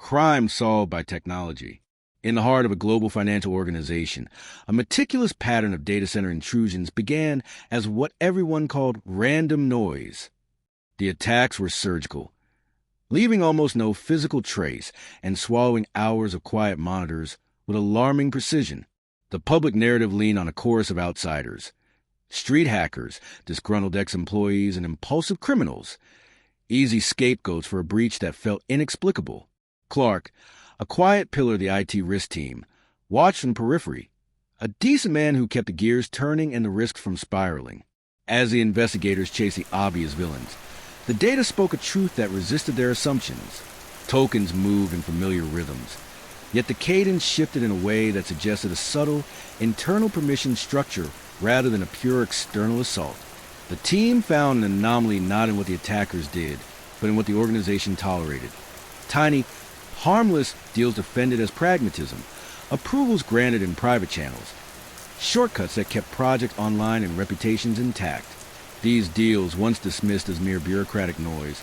Crime solved by technology. In the heart of a global financial organization, a meticulous pattern of data center intrusions began as what everyone called random noise. The attacks were surgical, leaving almost no physical trace and swallowing hours of quiet monitors with alarming precision. The public narrative leaned on a chorus of outsiders: street hackers, disgruntled ex-employees, and impulsive criminals, easy scapegoats for a breach that felt inexplicable. Clark, a quiet pillar of the IT risk team, watched from the periphery, a decent man who kept the gears turning and the risks from spiraling. As the investigators chased the obvious villains, the data spoke a truth that resisted their assumptions. Tokens moved in familiar rhythms, yet the cadence shifted in a way that suggested a subtle, internal permission structure rather than a pure external assault. The team found an anomaly not in what the attackers did, but in what the organization tolerated. Tiny, harmless deals defended as pragmatism, approvals granted in private channels, shortcuts that kept projects online and reputations intact. These deals, once dismissed as mere bureaucratic noise,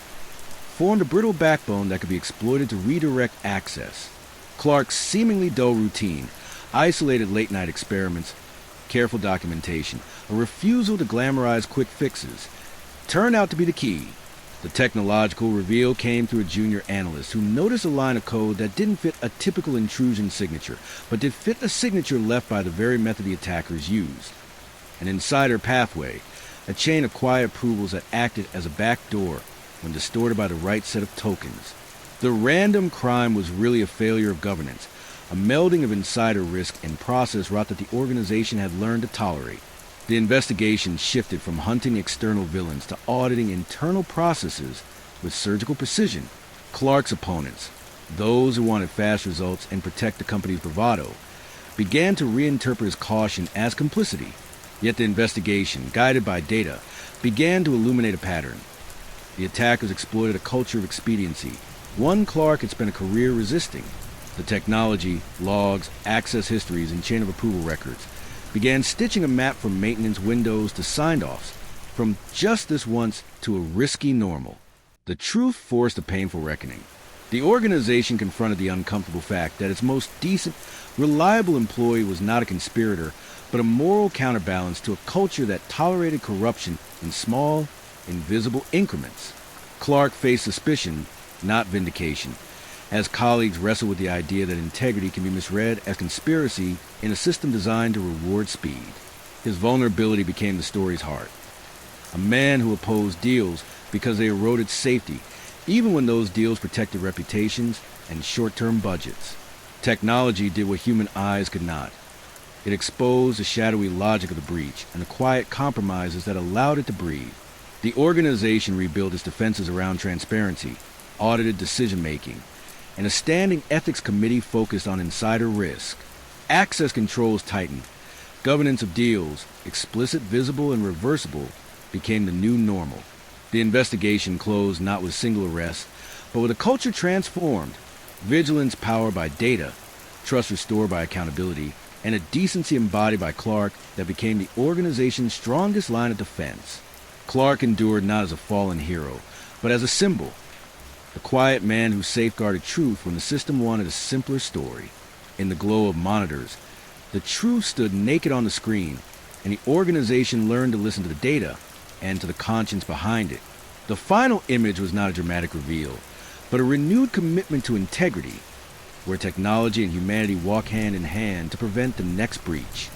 formed a brittle backbone that could be exploited to redirect access. Clark's seemingly dull routine, isolated late-night experiments, careful documentation, a refusal to glamorize quick fixes, turned out to be the key. The technological reveal came through a junior analyst who noticed a line of code that didn't fit a typical intrusion signature, but did fit a signature left by the very method the attackers used. An insider pathway, a chain of quiet approvals that acted as a back door when distorted by the right set of tokens. The random crime was really a failure of governance, a melding of insider risk and process rot that the organization had learned to tolerate. The investigation shifted from hunting external villains to auditing internal processes with surgical precision. Clark's opponents, those who wanted fast results and protect the company's bravado, began to reinterpret his caution as complicity. Yet the investigation, guided by data, began to illuminate a pattern. The attackers exploited a culture of expediency, one Clark had spent a career resisting. The technology, logs, access histories, and chain of approval records began stitching a map from maintenance windows to sign-offs, from just this once to a risky normal. The truth forced a painful reckoning. The organization confronted the uncomfortable fact that its most decent, reliable employee was not a conspirator, but a moral counterbalance to a culture that tolerated corruption in small, invisible increments. Clark faced suspicion, not vindication, as colleagues wrestled with the idea that integrity can be misread as conspiracy in a system designed to reward speed. His vulnerability became the story's heart. A man who opposed deals because they eroded safety, even when those deals protected reputations and short-term budgets. Technology did what human eyes could not. It exposed the shadowy logic of the breach and the quiet compromises that allowed it to breathe. The organization rebuilt its defenses around transparency, audited decision-making, and a standing ethics committee focused on insider risk. Access controls tightened. Governance of deals, explicit, visible, and reversible, became the new normal. The investigation closed not with single arrests, but with a culture transformed, vigilance powered by data, trust restored by accountability, and a decency embodied by Clark that became the organization's strongest line of defense. Clark endured not as a fallen hero, but as a symbol. The quiet man who safeguarded truth when the system wanted a simpler story. In the glow of monitors, the truth stood naked on the screen, and the organization learned to listen to the data and to the conscience behind it. The final image was not a dramatic reveal, but a renewed commitment to integrity, where technology and humanity walk hand in hand to prevent the next breach.